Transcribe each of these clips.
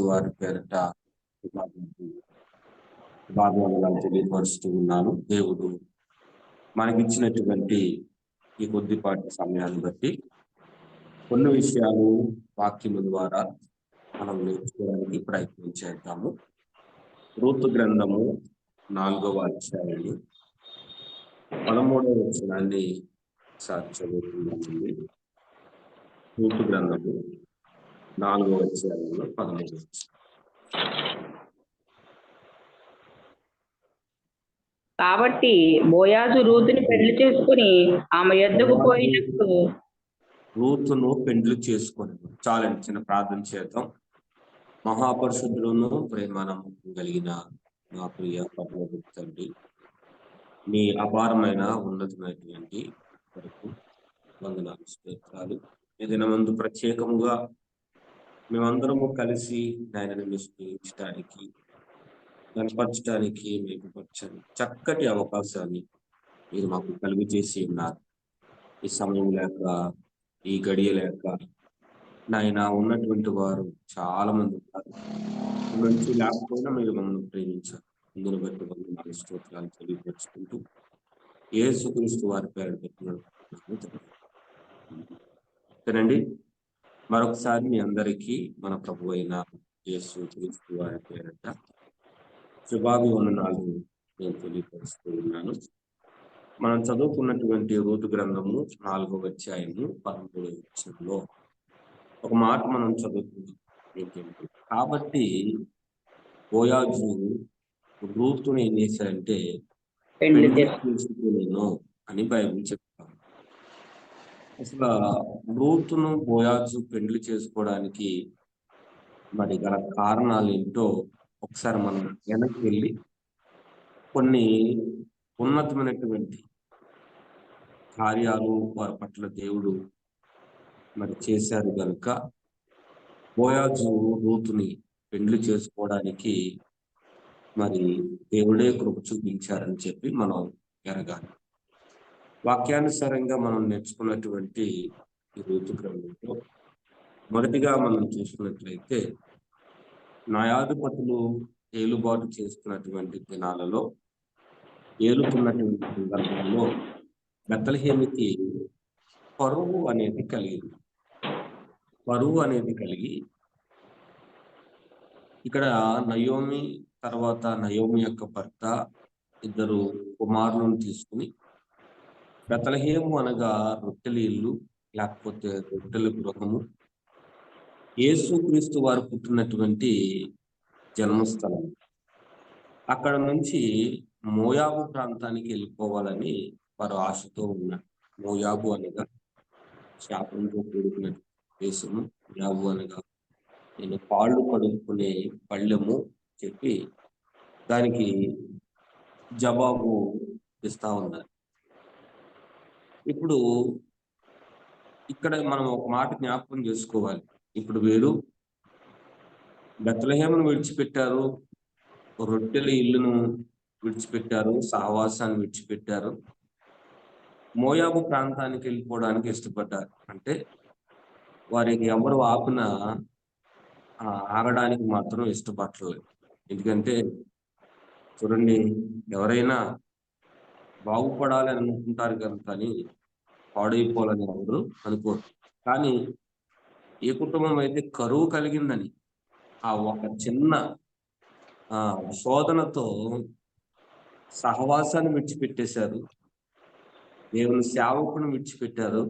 వారి పేరిట శుభాభివందనాలు తెలియపరుస్తూ ఉన్నాను. దేవుడు మనకిచ్చినటువంటి ఈ కొద్దిపాటి సమయాన్ని బట్టి కొన్ని విషయాలు వాక్యము ద్వారా మనం నేర్చుకోవడానికి ప్రయత్నం చేద్దాము. రూతు గ్రంథము 4వ అధ్యాయము 13వ వచనాన్ని చదువుతున్నామండి. రూతు గ్రంథము 4వ అధ్యాయంలో 13వ వచనం. కాబట్టి బోయాజు రూతుని పెళ్లి చేసుకుని ఆమె యొద్దకు పోయినప్పుడు రూతును పెండ్లు చేసుకొని చాలండి. చిన్న ప్రార్థన చేద్దాం. మహాపరిశుద్ధులను ప్రేమనం కలిగిన మా ప్రియ పరలోక తండ్రి, మీ అపారమైన ఉన్నతమైనటువంటి వరకు వందనాలు స్తోత్రాలు. ఏదైనా ముందు ప్రత్యేకముగా మేమందరము కలిసి ఆయనను స్థుతించడానికి, కనపరచడానికి, మేలుపరచడానికి చక్కటి అవకాశాన్ని మీరు మాకు కలుగు చేసి ఉన్నారు. ఈ సమయం లేక, ఈ గడియ లేక నాయన ఉన్నటువంటి వారు చాలా మంది ఉన్నారు. మంచి లేకపోయినా మీరు మమ్మల్ని ప్రేమించారు. ఇందును బట్టి వందనాలు స్తోత్రాలు తెలియపరుచుకుంటూ యేసుక్రీస్తు వారి పేరు పెట్టినండి. మరొకసారి మీ అందరికీ మన ప్రభు అయిన యేసుక్రీస్తు వారి పేరిట శుభాభివందనాలు నేను తెలియపరుస్తూ ఉన్నాను. మనం చదువుకున్నటువంటి రూతు గ్రంథము 4వ అధ్యాయము 13వ వచనంలో ఒక మాట మనం చదువుకున్నాం. ఏంటంటే, కాబట్టి బోయాజు రూతుని ఏం చేశారంటే పెళ్లి చేసుకోలేను అని బైబిల్ చెప్తాను. అసలు రూతును బోయాజు పెళ్లి చేసుకోవడానికి మరి గల కారణాలు ఏంటో ఒకసారి మనం వెనక్కి వెళ్ళి కొన్ని ఉన్నతమైనటువంటి కార్యాలు వారి పట్ల దేవుడు మరి చేశారు కనుక బోయాజు రూతుని పెళ్లి చేసుకోవడానికి మరి దేవుడే కృప చూపించారని చెప్పి మనం ఎరగాలి. వాక్యానుసారంగా మనం నేర్చుకున్నటువంటి ఈ రూతు గ్రంథంలో మొదటిగా మనం చూసుకున్నట్లయితే న్యాయాధిపతులు ఏలుబాటు చేసుకున్నటువంటి దినాలలో, ఏలుతున్నటువంటి సందర్భంలో బెత్లెహేముకి పరువు అనేది కలిగింది. పరువు అనేది కలిగి ఇక్కడ నయోమి తర్వాత నయోమి యొక్క భర్త ఇద్దరు కుమారులను తీసుకుని బెత్లెహేము అనగా రొట్టెల ఇల్లు, లేకపోతే రొట్టెల గృహము, యేసుక్రీస్తు వారు పుట్టినటువంటి జన్మస్థలం. అక్కడ నుంచి మోయాబు ప్రాంతానికి వెళ్ళిపోవాలని వారు ఆశతో ఉన్నారు. మోయాబు అనగా శాపంతో కూడుకున్న దేశము, మోయాబు అనగా నేను పాళ్ళు కడుక్కునే పళ్ళెము చెప్పి దానికి జవాబు ఇస్తా ఉన్నారు. ఇప్పుడు ఇక్కడ మనం ఒక మాట జ్ఞాపకం చేసుకోవాలి. ఇప్పుడు వీరు బెత్లెహేమును విడిచిపెట్టారు, రొట్టెల ఇల్లును విడిచిపెట్టారు, సహవాసాన్ని విడిచిపెట్టారు, మోయాబు ప్రాంతానికి వెళ్ళిపోవడానికి ఇష్టపడ్డారు. అంటే వారికి ఎవరు ఆపినా ఆగడానికి మాత్రం ఇష్టపడలేదు. ఎందుకంటే చూడండి, ఎవరైనా బాగుపడాలి అని అనుకుంటారు కానీ పాడైపోవాలని ఎవరు అనుకోరు. కానీ ఏ కుటుంబం అయితే కరువు కలిగిందని ఆ ఒక చిన్న శోధనతో సహవాసాన్ని విడిచిపెట్టేశారు, దేవుని సేవకుని విడిచిపెట్టారు,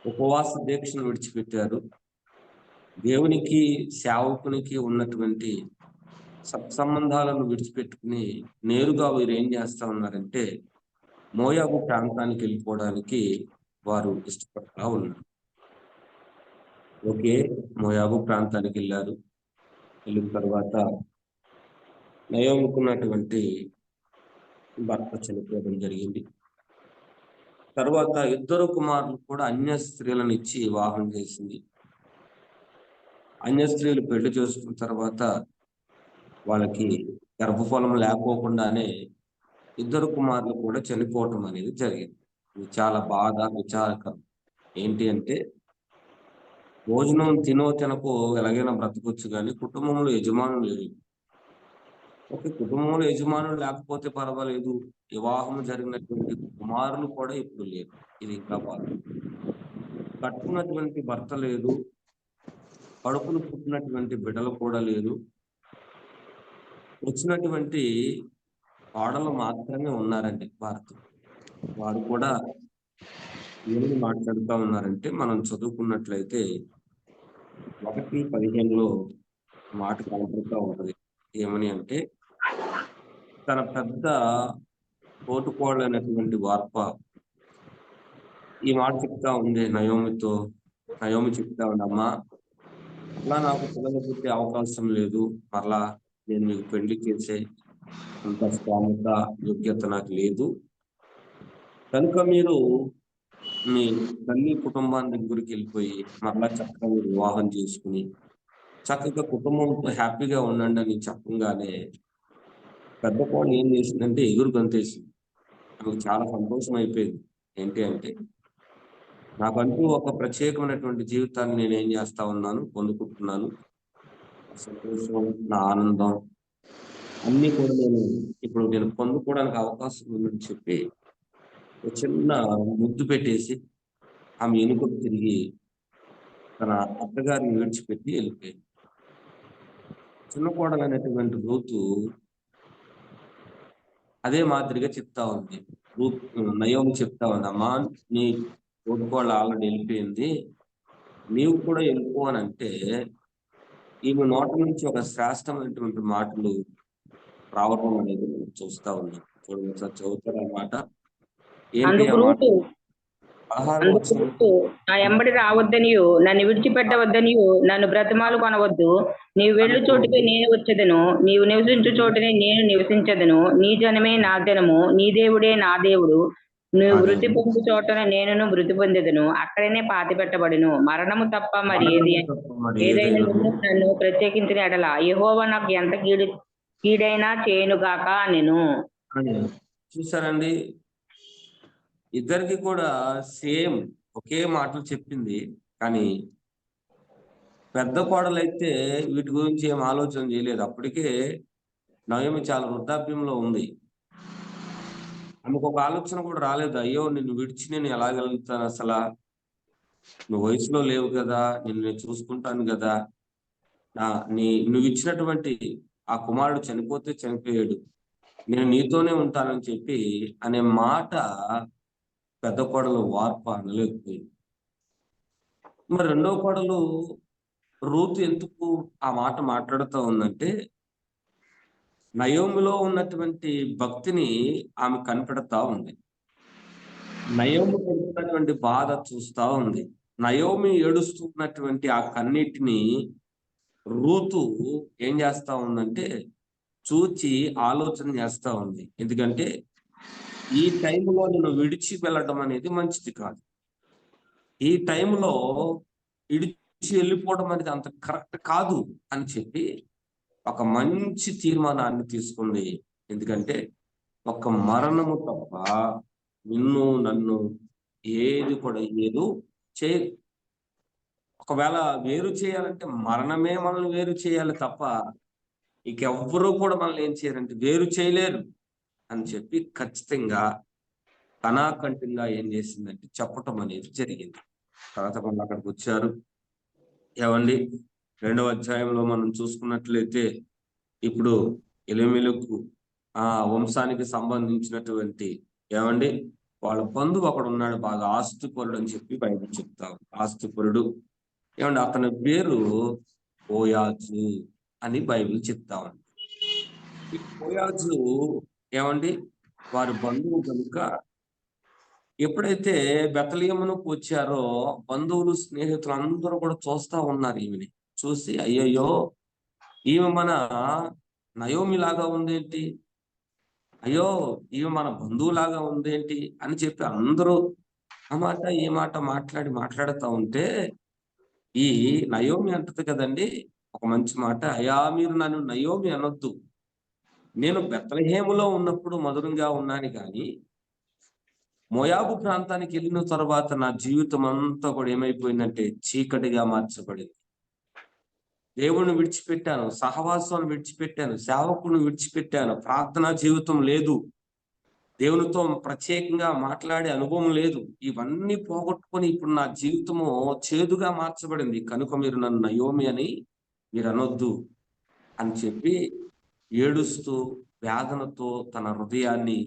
ఉపవాస దీక్షను విడిచిపెట్టారు, దేవునికి సేవకునికి ఉన్నటువంటి సత్సంబంధాలను విడిచిపెట్టుకుని నేరుగా వీరు ఏం చేస్తా ఉన్నారంటే మోయాబు ప్రాంతానికి వెళ్ళిపోవడానికి వారు ఇష్టపడతా ఉన్నారు. ఓకే, మోయాబు ప్రాంతానికి వెళ్ళారు. వెళ్ళిన తర్వాత నయోముకున్నటువంటి భర్త చనిపోవడం జరిగింది. తర్వాత ఇద్దరు కుమారులు కూడా అన్య స్త్రీలను ఇచ్చి వివాహం చేసింది. అన్య స్త్రీలు పెళ్లి చేసుకున్న తర్వాత వాళ్ళకి గర్భఫలం లేకోకుండానే ఇద్దరు కుమారులు కూడా చనిపోవటం అనేది జరిగింది. ఇది చాలా బాధ, విచారకరం. ఏంటి అంటే భోజనం తినో తినకో ఎలాగైనా బ్రతకొచ్చు కానీ కుటుంబంలో యజమానులు లేరు. ఓకే, కుటుంబంలో యజమానులు లేకపోతే పర్వాలేదు. వివాహం జరిగినటువంటి కుమారులు కూడా ఇప్పుడు లేరు. ఇది ఇంకా బాధ. కట్టుకున్నటువంటి భర్త లేదు, కడుపును పుట్టినటువంటి బిడ్డలు కూడా లేరు. వచ్చినటువంటి కోడలు మాత్రమే ఉన్నారండి భారత. వారు కూడా ఏమని మాట్లాడుతూ ఉన్నారంటే, మనం చదువుకున్నట్లయితే 1:15లో మాట కనపడుతూ ఉంటది. ఏమని అంటే, తన పెద్ద తోటికోడలైనటువంటి వార్ప ఈ మాట చెప్తా ఉంది నయోమితో. నయోమి చెప్తా ఉంది, అమ్మా మరలా నాకు పిల్లలు పుట్టే అవకాశం లేదు. మరలా నేను మీకు పెళ్లి చేసే అంత స్థోమత, యోగ్యత నాకు లేదు. కనుక మీరు మీ తల్లి కుటుంబాన్ని దగ్గరికి వెళ్ళిపోయి మరలా చక్కగా మీరు వివాహం చేసుకుని చక్కగా కుటుంబంతో హ్యాపీగా ఉండండి అని చెప్పంగానే పెద్ద కోడలు ఏం చేసిందంటే ఎగురు గంతేసింది. ఆమెకు చాలా సంతోషం అయిపోయింది. ఏంటి అంటే, నాకంటూ ఒక ప్రత్యేకమైనటువంటి జీవితాన్ని నేను ఏం చేస్తా ఉన్నాను, పొందుకుంటున్నాను. నా సంతోషం, నా ఆనందం అన్ని కూడా ఇప్పుడు నేను పొందుకోవడానికి అవకాశం ఉందని చెప్పి ఒక చిన్న ముద్దు పెట్టేసి ఆమె ఎనుకకు తిరిగి తన అత్తగారిని విడిచిపెట్టి వెళ్ళిపోయింది. చిన్న కోడలు అనేటువంటి రూతు అదే మాదిరిగా చెప్తా ఉంది. నయోమి చెప్తా ఉంది, అమ్మా నీ తోటికోడలు ఆల్రెడీ వెళ్ళిపోయింది, నీవు కూడా వెళ్ళిపో అని అంటే ఈమె నోట నుంచి ఒక శ్రేష్టమైనటువంటి మాటలు రావడం అనేది మనం చూస్తా ఉన్నాం. చూడండి, ఒకసారి చదువుతారన్నమాట. ఏంటి అందుకు ఆ మాట? రూతు 16వ వచనం. నా ఎంబడి రావద్దనియు, నన్ను విడిచిపెట్టవద్దనియు, నన్ను బ్రతిమాలు కొనవద్దు. నీవు వెళ్ళు చోటుకే నేను వచ్చేదను, నీవు నివసించు చోటనే నేను నివసించదను. నీ జనమే నా జనము, నీ దేవుడే నా దేవుడు. నువ్వు అదే వృద్ధి పొందు చోటన నేనును వృద్ధి పొందెదను, అక్కడనే పాతి పెట్టబడును. మరణము తప్ప మరి ఏదైనా నన్ను ప్రత్యేకించిన ఎడల యెహోవా నాకు ఎంత కీడైనా చేయనుగాక నేను. చూసారండి, ఇద్దరికి కూడా సేమ్ ఒకే మాటలు చెప్పింది. కానీ పెద్ద కోడలైతే వీటి గురించి ఏం ఆలోచన చేయలేదు. అప్పటికే నయోమి చాలా వృద్ధాప్యంలో ఉంది. ఆమెకు ఒక ఆలోచన కూడా రాలేదు, అయ్యో నిన్ను విడిచి నేను ఎలాగలుగుతాను అసలా, నువ్వు వయసులో లేవు కదా, నిన్ను నేను చూసుకుంటాను కదా, నువ్వు ఇచ్చినటువంటి ఆ కుమారుడు చనిపోతే చనిపోయాడు, నేను నీతోనే ఉంటానని చెప్పి అనే మాట పెద్ద కోడలు వార్ప అనలేకపోయింది. మరి రెండవ కోడలు రూతు ఎందుకు ఆ మాట మాట్లాడుతూ ఉందంటే, నయోమిలో ఉన్నటువంటి భక్తిని ఆమె కనిపెడతా ఉంది. నయోమి పడుతున్నటువంటి బాధ చూస్తా ఉంది. నయోమి ఏడుస్తున్నటువంటి ఆ కన్నీటిని రూతు ఏం చేస్తా ఉందంటే చూచి ఆలోచన చేస్తా ఉంది. ఎందుకంటే ఈ టైంలో నేను విడిచి వెళ్ళడం అనేది మంచిది కాదు. ఈ టైంలో విడిచి వెళ్ళిపోవడం అనేది అంత కరెక్ట్ కాదు అని చెప్పి ఒక మంచి తీర్మానాన్ని తీసుకుంది. ఎందుకంటే ఒక మరణము తప్ప నిన్ను నన్ను ఏది కూడా ఏదు చేయదు. ఒకవేళ వేరు చేయాలంటే మరణమే మనల్ని వేరు చేయాలి తప్ప ఇంకెవ్వరూ కూడా మనల్ని ఏం చేయరంటే వేరు చేయలేరు అని చెప్పి ఖచ్చితంగా కణాకంఠంగా ఏం చేసిందంటే చెప్పటం అనేది జరిగింది. తర్వాత మళ్ళీ అక్కడికి వచ్చారు. ఏమండి, 2వ అధ్యాయంలో మనం చూసుకున్నట్లయితే ఇప్పుడు ఎలీమెలెకు ఆ వంశానికి సంబంధించినటువంటి ఏమండి వాళ్ళ బంధువు అక్కడ ఉన్నాడు, బాగా ఆస్తిపరుడు అని చెప్పి బైబిల్ చెప్తాం. ఆస్తిపరుడు ఏమండి, అతని పేరు బోయాజు అని బైబిల్ చెప్తా ఉంది. ఈ బోయాజు ఏమండి వారి బంధువు కనుక ఎప్పుడైతే బెత్లెహేమునకు వచ్చారో బంధువులు స్నేహితులు అందరూ కూడా చూస్తా ఉన్నారు. ఈమెని చూసి అయ్యయ్యో ఈమె మన నయోమి లాగా ఉందేంటి, అయ్యో ఈమె మన బంధువులాగా ఉందేంటి అని చెప్పి అందరూ ఆ మాట ఈ మాట మాట్లాడుతూ ఉంటే ఈ నయోమి అంటది కదండి ఒక మంచి మాట, అయ్యా మీరు నన్ను నయోమి అనొద్దు, నేను బెత్లెహేములో ఉన్నప్పుడు మధురంగా ఉన్నాను కానీ మోయాబు ప్రాంతానికి వెళ్ళిన తర్వాత నా జీవితం అంతా కూడా ఏమైపోయిందంటే చీకటిగా మార్చబడింది. దేవుణ్ణి విడిచిపెట్టాను, సహవాసాన్ని విడిచిపెట్టాను, సేవకుని విడిచిపెట్టాను, ప్రార్థనా జీవితం లేదు, దేవునితో ప్రత్యేకంగా మాట్లాడే అనుభవం లేదు. ఇవన్నీ పోగొట్టుకొని ఇప్పుడు నా జీవితము చేదుగా మార్చబడింది. కనుక మీరు నన్ను నయోమి అని మీరు అనొద్దు అని చెప్పి ఏడుస్తూ వేదనతో తన హృదయాన్ని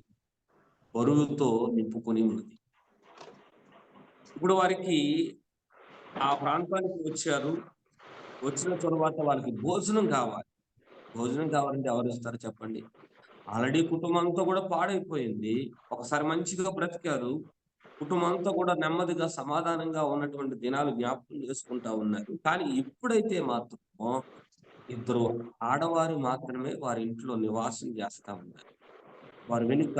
బరువుతో నింపుకొని ఉన్నది. ఇప్పుడు వారికి ఆ ప్రాంతానికి వచ్చారు. వచ్చిన తర్వాత వాళ్ళకి భోజనం కావాలి. భోజనం కావాలంటే ఎవరు ఇస్తారు చెప్పండి? ఆల్రెడీ కుటుంబం అంతా కూడా పాడైపోయింది. ఒకసారి మంచిగా బ్రతికారు. కుటుంబం అంతా కూడా నెమ్మదిగా సమాధానంగా ఉన్నటువంటి దినాలు జ్ఞాపకం చేసుకుంటా ఉన్నారు. కానీ ఇప్పుడైతే మాత్రం ఇద్దరు ఆడవారు మాత్రమే వారి ఇంట్లో నివాసం చేస్తా ఉన్నారు. వారి వెనుక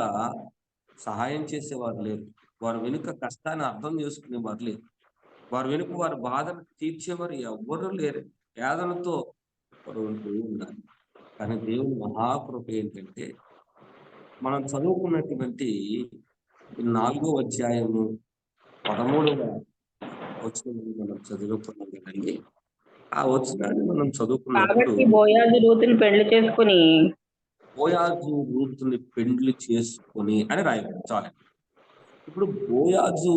సహాయం చేసేవారు లేరు. వారి వెనుక కష్టాన్ని అర్థం చేసుకునేవారు లేరు. వారి వెనుక వారి బాధను తీర్చేవారు ఎవ్వరూ లేరు. వేదనతో వారు ఉంటూ ఉన్నారు. కానీ దేవుని మహాకృప ఏంటంటే మనం చదువుకున్నటువంటి 4వ అధ్యాయము 13వ వచనం మనం చదువుకున్నాం కదండి. ఆ వచనాన్ని మనం చదువుకున్నప్పుడు కాబట్టి బోయాజు రూతుని పెళ్లి చేసుకుని బోయాజు రూతుని పెండ్లి చేసుకొని అని రాయబడింది. చాలు. ఇప్పుడు బోయాజు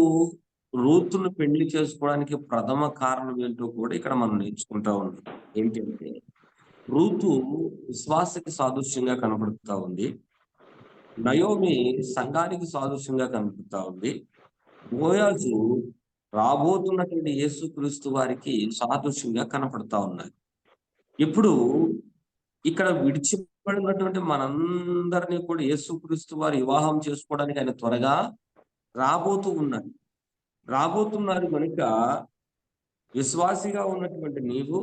రూతుని పెళ్లి చేసుకోవడానికి ప్రథమ కారణం ఏంటో కూడా ఇక్కడ మనం నేర్చుకుంటా ఉన్నాం. ఏంటంటే రూతు విశ్వాసకి సాదృశ్యంగా కనబడుతూ ఉంది. నయోమి సంఘానికి సాదృశ్యంగా కనబడుతూ ఉంది. బోయాజు రాబోతున్నటువంటి యేసుక్రీస్తు వారికి సాదృశ్యంగా కనపడతా ఉన్నారు. ఇప్పుడు ఇక్కడ విడిచిపడినటువంటి మనందరినీ కూడా యేసుక్రీస్తు వారు వివాహం చేసుకోవడానికి ఆయన త్వరగా రాబోతున్నారు కనుక విశ్వాసిగా ఉన్నటువంటి నీవు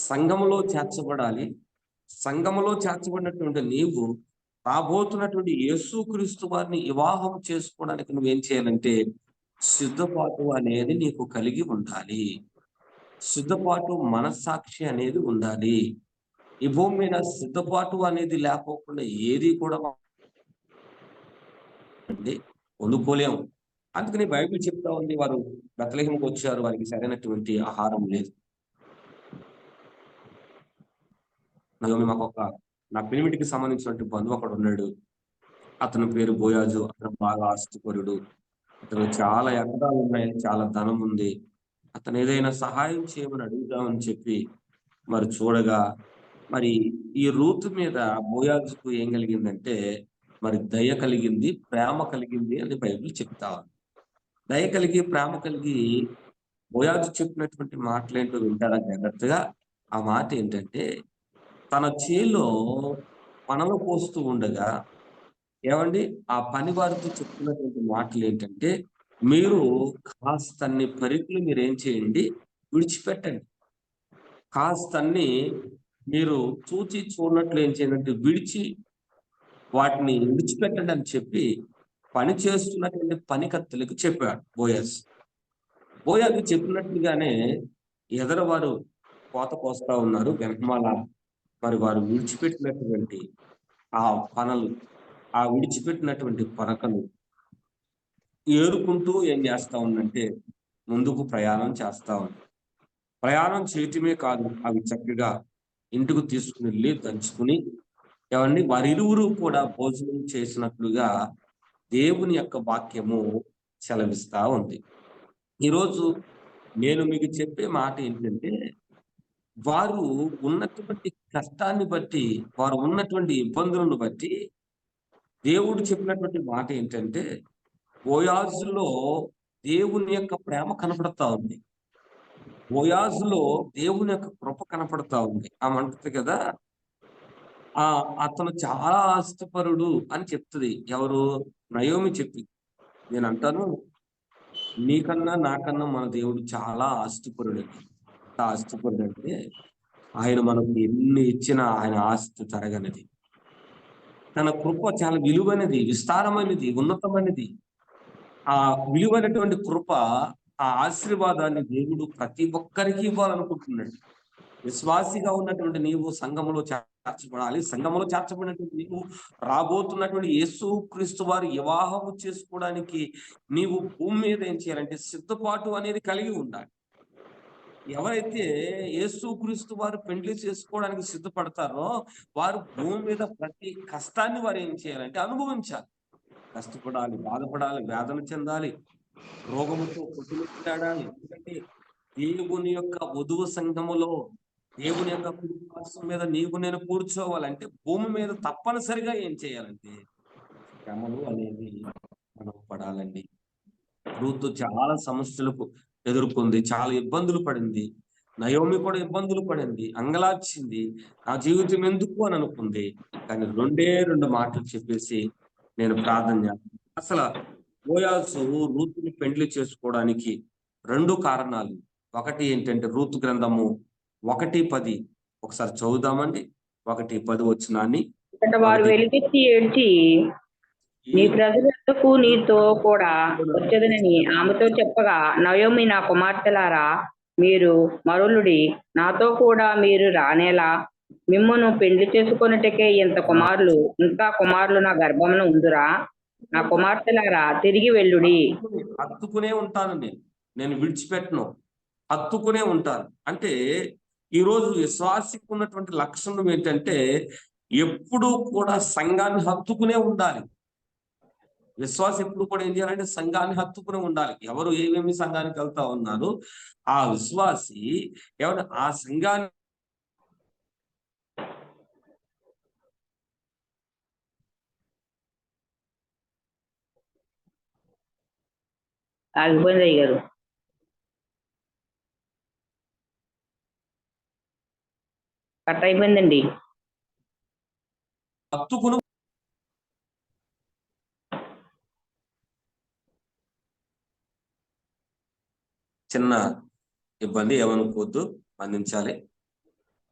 సంఘములో చేర్చబడాలి. సంఘములో చేర్చబడినటువంటి నీవు రాబోతున్నటువంటి యేసుక్రీస్తు వారిని వివాహం చేసుకోవడానికి నువ్వేం చేయాలంటే సిద్ధపాటు అనేది నీకు కలిగి ఉండాలి. సిద్ధపాటు మనస్సాక్షి అనేది ఉండాలి. ఈ భూమి మీద సిద్ధపాటు అనేది లేకోకుండా ఏది కూడా పొందుకోలేము. అందుకని బైబిల్ చెప్తా ఉంది, వారు బెత్లెహేముకు వచ్చారు, వారికి సరైనటువంటి ఆహారం లేదు. నయోమి నా పెనిమిటికి సంబంధించినటువంటి బంధువు అక్కడ ఉన్నాడు. అతని పేరు బోయాజు. అతను బాగా ఆస్తిపరుడు. అతను చాలా ఎకరాలు ఉన్నాయి, చాలా ధనం ఉంది. అతను ఏదైనా సహాయం చేయమని అడుగుదామని చెప్పి మరి చూడగా మరి ఈ రూతు మీద బోయాజుకు ఏం కలిగిందంటే మరి దయ కలిగింది, ప్రేమ కలిగింది అని బైబిల్ చెప్తా ఉంది. దయ కలిగి ప్రేమ కలిగి బోయాజు చెప్పినటువంటి మాటలేంటో వింటారా జాగ్రత్తగా. ఆ మాట ఏంటంటే తన చేలో పనలు పోస్తూ ఉండగా ఏమండి ఆ పని వారితో చెప్తున్నటువంటి మాటలు ఏంటంటే మీరు కాస్తన్ని పరికులు మీరు ఏం చేయండి, విడిచిపెట్టండి. కాస్తన్ని మీరు చూచి చూడనట్లు ఏం చేయాలంటే వాటిని విడిచిపెట్టండి అని చెప్పి పని చేస్తున్నటువంటి పనికత్తెలకు చెప్పాడు బోయాజు చెప్పినట్లుగానే ఎదరవారు కోత కోస్తా ఉన్నారు. వెనకమాల మరి వారు విడిచిపెట్టినటువంటి ఆ పనలు, ఆ విడిచిపెట్టినటువంటి పరకలు ఏరుకుంటూ ఏం చేస్తా ఉందంటే ముందుకు ప్రయాణం చేస్తా ఉంది. ప్రయాణం చేయటమే కాదు, అవి చక్కగా ఇంటికి తీసుకుని వెళ్ళి దంచుకుని ఏమండి వారిరువురు కూడా భోజనం చేసినట్లుగా దేవుని యొక్క వాక్యము సెలవిస్తా ఉంది. ఈరోజు నేను మీకు చెప్పే మాట ఏంటంటే వారు ఉన్నటువంటి కష్టాన్ని బట్టి, వారు ఉన్నటువంటి ఇబ్బందులను బట్టి దేవుడు చెప్పినటువంటి మాట ఏంటంటే బోయాజులో దేవుని యొక్క ప్రేమ కనపడతా ఉంది. బోయాజులో దేవుని యొక్క కృప కనపడతా ఉంది. ఆమంటది కదా అతను చాలా ఆస్తిపరుడు అని చెప్తుంది. ఎవరు? నయోమి చెప్పి. నేను అంటాను నీకన్నా నాకన్నా మన దేవుడు చాలా ఆస్తిపరుడు. ఆస్తిపరుడు అంటే ఆయన మనకు ఎన్ని ఇచ్చినా ఆయన ఆస్తి తరగనిది. తన కృప చాలా విలువైనది, విస్తారమైనది, ఉన్నతమైనది. ఆ విలువైనటువంటి కృప, ఆ ఆశీర్వాదాన్ని దేవుడు ప్రతి ఒక్కరికి ఇవ్వాలనుకుంటున్నాడు. విశ్వాసిగా ఉన్నటువంటి నీవు సంఘములో చేర్చబడాలి. సంఘములో చేర్చబడినటువంటి నీవు రాబోతున్నటువంటి యేసు క్రీస్తు వారి వివాహము చేసుకోవడానికి నీవు భూమి మీద ఏం చేయాలంటే సిద్ధపాటు అనేది కలిగి ఉండాలి. ఎవరైతే యేసు క్రీస్తు వారు పెండ్లి చేసుకోవడానికి సిద్ధపడతారో వారు భూమి మీద ప్రతి కష్టాన్ని వారు ఏం చేయాలంటే అనుభవించాలి. కష్టపడాలి, బాధపడాలి, వేదన చెందాలి, రోగముతో కొట్టుమిట్టాడాలి. ఎందుకంటే దేవుని యొక్క వధువు సంఘములో దేవుని యొక్క కుటుంబం మీద నీవు నేను కూర్చోవాలంటే భూమి మీద తప్పనిసరిగా ఏం చేయాలంటే శ్రమలు అనేది మనం పడాలండి. రూతు చాలా సమస్యలకు ఎదుర్కొంది, చాలా ఇబ్బందులు పడింది. నయోమి కూడా ఇబ్బందులు పడింది, అంగలార్చింది. నా జీవితం ఎందుకు అని అనుకుంది. కానీ రెండు మాటలు చెప్పేసి నేను ప్రార్థన చేస్తాను. అసలు బోయాజు రూతుని పెండ్లి చేసుకోవడానికి 2 కారణాలు. ఒకటి ఏంటంటే రూతు గ్రంథము 1:10 ఒకసారి చదువుదామండి. 1:10 వచనాన్ని. వారు వెలిగెత్తి ఏడ్చి నీ ప్రజలకు నీతో కూడా వచ్చేదనని ఆమెతో చెప్పగా, నయోమి నా కుమార్తెలారా మీరు మరులుడి, నాతో కూడా మీరు రానేలా, మిమ్మును పెండ్లి చేసుకొనుటకే ఇంత కుమారులు ఇంకా కుమారులు నా గర్భమున ఉందురా, నా కుమార్తెలారా తిరిగి వెళ్ళుడి. హత్తుకునే ఉంటాను, నేను విడిచిపెట్టను, హత్తుకునే ఉంటాను. అంటే ఈ రోజు విశ్వాసికి ఉన్నటువంటి లక్షణం ఏంటంటే ఎప్పుడూ కూడా సంఘాన్ని హత్తుకునే ఉండాలి. విశ్వాసం ఎప్పుడు కూడా ఏం చేయాలంటే సంఘాన్ని హత్తుకుని ఉండాలి. ఎవరు ఏమేమి సంఘానికి వెళ్తా ఉన్నారు, ఆ విశ్వాసి ఎవరు ఆ సంఘాన్ని ఆగిపోయింది గారు. కట్ అయిపోయిందండి. హత్తుకుని చిన్న ఇబ్బంది ఏమనుకోవద్దు, అందించాలి.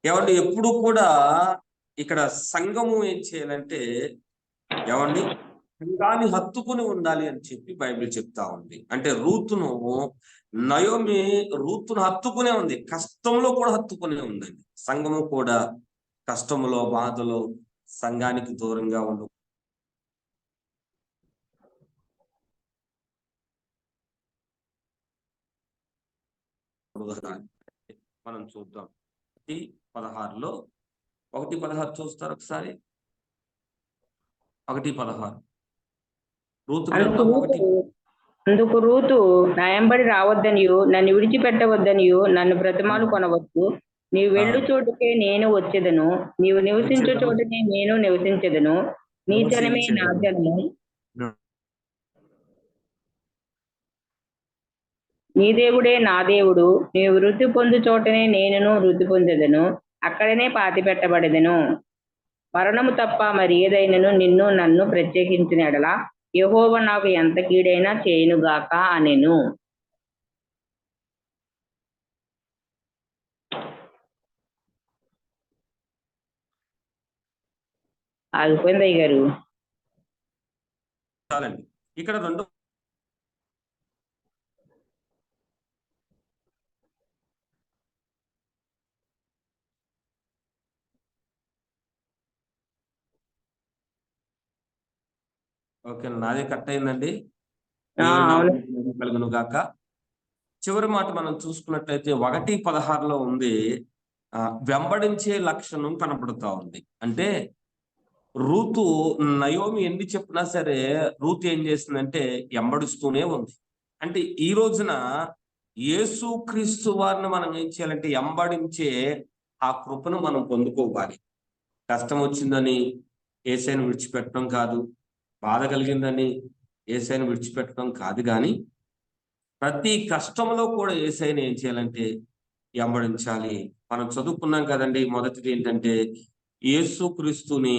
ఏమండి ఎప్పుడు కూడా ఇక్కడ సంఘము ఏం చేయాలంటే ఏమండి సంఘాన్ని హత్తుకుని ఉండాలి అని చెప్పి బైబిల్ చెప్తా ఉంది. అంటే నయోమి రూతును హత్తుకునే ఉంది, కష్టంలో కూడా హత్తుకునే ఉందండి. సంఘము కూడా కష్టములో బాధలో సంఘానికి దూరంగా ఉండు మనం చూద్దాం. 1:16 1:16 చూస్తారు ఒకసారి. 1:16 రూతు గ్రంథం 1. అందుకు రూతు నయంబడి రావద్దనియు నన్ను విడిచిపెట్టవద్దనియు నన్ను బ్రతిమాలు కొనవద్దు, నీవు వెళ్ళు చోటుకే నేను వచ్చేదను, నీవు నివసించు చోటునే నేను నివసించెదను, నీ జనమే నా జనము, నీ దేవుడే నా దేవుడు, నీవు వృద్ధి పొందు చోటనే నేను వృద్ధి పొందెదను, అక్కడనే పాతి పెట్టబడెదను. మరణము తప్ప మరి ఏదైనను నిన్ను నన్ను ప్రత్యేకించిన ఎడల యెహోవా నాకు ఎంత కీడైనా చేయునుగాక అనెను. ఆగిపోయింది అయ్య గారు. చాలండి. ఇక్కడ 2 ఓకే, నాదే కట్ అయిందండి. కలుగును గాక. చివరి మాట మనం చూసుకున్నట్లయితే 1:16 ఉంది, వెంబడించే లక్షణం కనపడుతా ఉంది. అంటే రూతు నయోమి ఎన్ని చెప్పినా సరే రూతు ఏం చేసిందంటే వెంబడిస్తూనే ఉంది. అంటే ఈ రోజున యేసు క్రీస్తు వారిని మనం ఏం చేయాలంటే వెంబడించే ఆ కృపను మనం పొందుకోవాలి. కష్టం వచ్చిందని యేసయ్యను విడిచిపెట్టడం కాదు, బాధ కలిగిందని యేసయ్యను విడిచిపెట్టడం కాదు, కానీ ప్రతి కష్టంలో కూడా యేసయ్యను ఏం చేయాలంటే వెంబడించాలి. మనం చదువుకున్నాం కదండి. మొదటిది ఏంటంటే యేసు క్రీస్తుని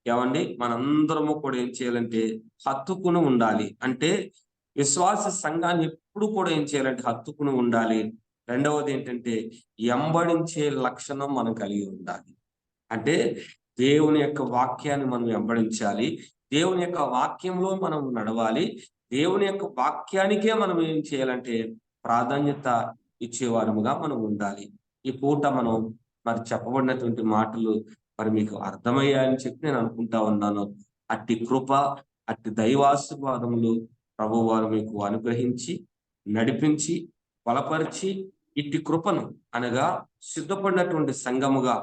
ఏమండి మనందరము కూడా ఏం చేయాలంటే హత్తుకుని ఉండాలి. అంటే విశ్వాస సంఘాన్ని ఎప్పుడు కూడా ఏం చేయాలంటే హత్తుకుని ఉండాలి. రెండవది ఏంటంటే వెంబడించే లక్షణం మనం కలిగి ఉండాలి. అంటే దేవుని యొక్క వాక్యాన్ని మనం వెంబడించాలి, దేవుని యొక్క వాక్యంలో మనం నడవాలి, దేవుని యొక్క వాక్యానికే మనం ఏం చేయాలంటే ప్రాధాన్యత ఇచ్చేవారముగా మనం ఉండాలి. ఈ పూట మనం మరి చెప్పబడినటువంటి మాటలు మరి మీకు అర్థమయ్యాయని చెప్పి నేను అనుకుంటా ఉన్నాను. అట్టి కృప, అట్టి దైవాశీర్వాదములు ప్రభు వారు మీకు అనుగ్రహించి, నడిపించి, బలపరిచి, ఇట్టి కృపను అనగా సిద్ధపడినటువంటి సంఘముగా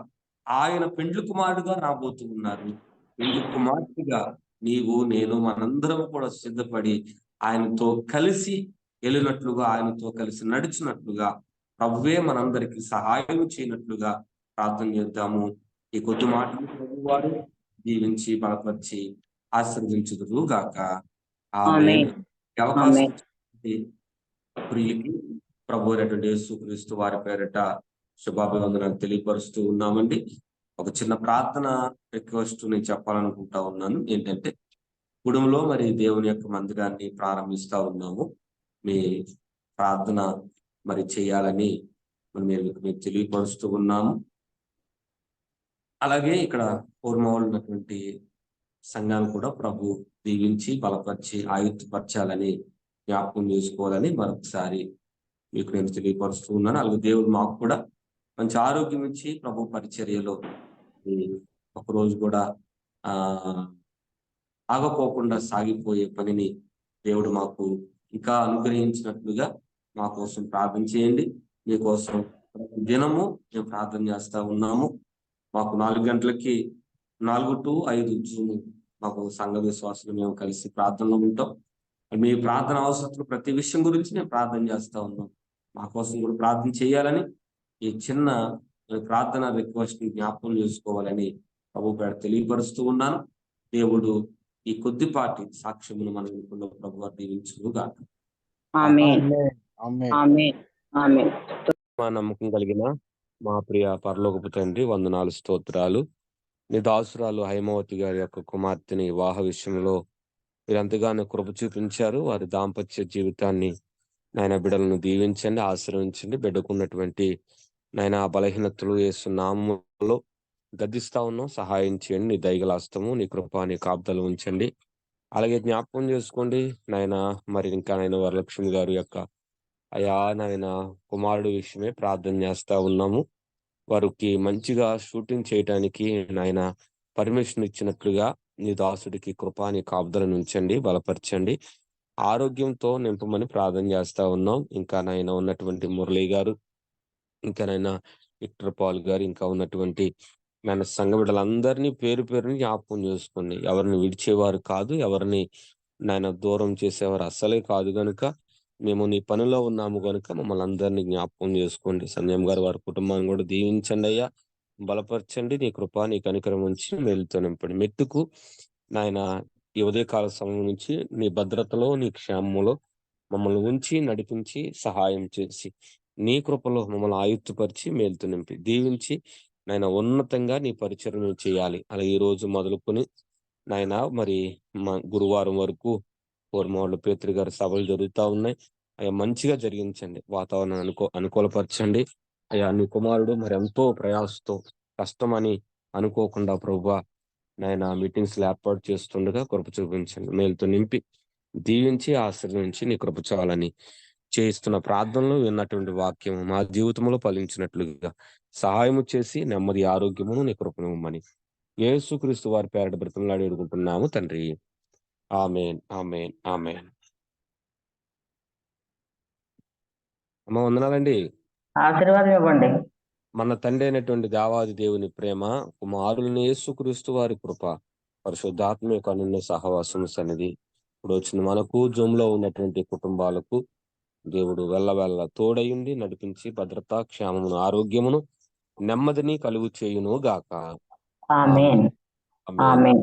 ఆయన పెండ్లి కుమారుడుగా రాబోతూ ఉన్నారు. పెండ్లి కుమార్తెగా నీవు, నేను, మనందరం కూడా సిద్ధపడి ఆయనతో కలిసి వెళ్ళినట్లుగా, ఆయనతో కలిసి నడిచినట్లుగా, ప్రభువే మనందరికి సహాయం చేయనట్లుగా ప్రార్థన చేద్దాము. ఈ కొద్ది మాటలు ప్రభు వారు దీవించి, బలపరిచి, ఆశీర్వదించుదురు గాక. ఆమేన్. ఈ అవకాశం ఇచ్చినటువంటి ప్రియులకి ప్రభు అయినటువంటి యేసుక్రీస్తు వారి పేరిట శుభాభివందనాలు తెలియపరుస్తూ ఉన్నామండి. ఒక చిన్న ప్రార్థన రిక్వెస్ట్ నేను చెప్పాలనుకుంటా ఉన్నాను. ఏంటంటే, కుటుంబంలో మరి దేవుని యొక్క మందిరాన్ని ప్రారంభిస్తా ఉన్నాము. మీ ప్రార్థన మరి చేయాలని మరి మీకు తెలియపరుస్తూ ఉన్నాము. అలాగే ఇక్కడ పూర్వమావులు ఉన్నటువంటి సంఘాన్ని కూడా ప్రభు దీవించి, బలపరిచి, ఆయుత్తుపరచాలని జ్ఞాపకం చేసుకోవాలని మరొకసారి మీకు నేను తెలియపరుస్తూ ఉన్నాను. అలాగే దేవుడు మాకు కూడా మంచి ఆరోగ్యం ఇచ్చి ప్రభు పరిచర్యలో ఒకరోజు కూడా ఆగపోకుండా సాగిపోయే పనిని దేవుడు మాకు ఇంకా అనుగ్రహించినట్లుగా మా కోసం ప్రార్థన చేయండి. మీకోసం దినము మేము ప్రార్థన చేస్తా ఉన్నాము. మాకు 4 గంటలకి 4 to 5 జూమ్ మాకు సంఘ విశ్వాసులు మేము కలిసి ప్రార్థనలో ఉంటాం. మీ ప్రార్థన అవసరతలు ప్రతి విషయం గురించి మేము ప్రార్థన చేస్తా ఉన్నాం. మా కోసం కూడా ప్రార్థన చేయాలని, ఈ చిన్న ప్రార్థన రిక్వెస్ట్ జ్ఞాపకం చేసుకోవాలని ప్రభు పేరు తెలియపరుస్తూ ఉన్నాను. దేవుడు ఈ కొద్దిపాటి సాక్ష్యమును మన వినుకున్న ప్రభు దీవించుగాక. మా నమ్మకం కలిగిన మా ప్రియ పరలోకపు తండ్రి, వందనాలు, స్తోత్రాలు. నీ దాసురాలు హైమవతి గారి యొక్క కుమార్తెని వివాహ విషయంలో మీరు ఎంతగానో కృప చూపించారు. వారి దాంపత్య జీవితాన్ని నాయన బిడ్డలను దీవించండి, ఆశీర్వదించండి. బిడ్డకున్నటువంటి నాయన బలహీనతలు యేసు నామములో గద్దిస్తా ఉన్నాం. సహాయం చేయండి. నీ దయగలాస్తము, నీ కృప, నీ కాపుదలు ఉంచండి. అలాగే జ్ఞాపకం చేసుకోండి నాయన, మరి ఇంకా నాయన వరలక్ష్మి గారి యొక్క నాయన కుమారుడు విషయమే ప్రార్థన చేస్తా ఉన్నాము. వారికి మంచిగా షూటింగ్ చేయటానికి నాయన పర్మిషన్ ఇచ్చినట్లుగా నీ దాసుడికి కృప, నీ కాపుదలను ఉంచండి, బలపరచండి, ఆరోగ్యంతో నింపమని ప్రార్థన చేస్తా ఉన్నాం. ఇంకా నాయన ఉన్నటువంటి మురళి గారు, ఇంకా నాయన విక్టర్ పాల్ గారు, ఇంకా ఉన్నటువంటి నాయన సంఘ బిడ్డలందరినీ పేరు పేరుని జ్ఞాపకం చేసుకోండి. ఎవరిని విడిచేవారు కాదు, ఎవరిని నాయన దూరం చేసేవారు అస్సలే కాదు. గనుక మేము నీ పనిలో ఉన్నాము కనుక మమ్మల్ని అందరినీ జ్ఞాపకం చేసుకోండి. సంజయం గారు వారి కుటుంబాన్ని కూడా దీవించండి అయ్యా, బలపరచండి. నీ కృప, నీ కనికరం ఉంచి మేలుతో నింపండి. మెట్టుకు నాయన ఈ ఉదయకాల సమయం నుంచి నీ భద్రతలో, నీ క్షేమంలో మమ్మల్ని ఉంచి, నడిపించి, సహాయం చేసి, నీ కృపలో మమ్మల్ని ఆయుత్తుపరిచి, మేలుతో నింపి, దీవించి నాయన ఉన్నతంగా నీ పరిచయం చేయాలి. అలా ఈ రోజు మొదలుకొని నాయన మరి గురువారం వరకు పూర్వమావుల పేతురు గారి సభలు జరుగుతూ ఉన్నాయి. అయ్యా మంచిగా జరిగించండి, వాతావరణం అనుకూలపరచండి. అయ్యా నీ కుమారుడు మరి ఎంతో ప్రయాసతో కష్టమని అనుకోకుండా ప్రభువా నాయన మీటింగ్స్ ఏర్పాటు చేస్తుండగా కృప చూపించండి. మేలుతో నింపి, దీవించి, ఆశీర్వదించి నీ కృప చాలని చేయిస్తున్న ప్రార్థనలు విన్నటువంటి వాక్యం మా జీవితంలో ఫలించినట్లుగా సహాయము చేసి నెమ్మది, ఆరోగ్యమును నీ కృపను ఇవ్వమని యేసుక్రీస్తు వారి పేరిట బ్రతిమలాడి అడుగుతున్నాము తండ్రి. ఆమేన్, ఆమేన్, ఆమేన్. అమ్మ వందనాలండి. ఆశీర్వాదం ఇవ్వండి. మన తండ్రి అయినటువంటి దేవాది దేవుని ప్రేమ, కుమారుని యేసుక్రీస్తు వారి కృప, పరిశుద్ధాత్మ యొక్క అన్యోన్య సహవాసము సన్నిధి ఇప్పుడు వచ్చిన మనకు, జూమ్లో ఉన్నటువంటి కుటుంబాలకు దేవుడు వెళ్ళ తోడయుండి నడిపించి భద్రత, క్షేమమును, ఆరోగ్యమును, నెమ్మదిని కలుగు చేయును గాక. ఆమేన్, ఆమేన్.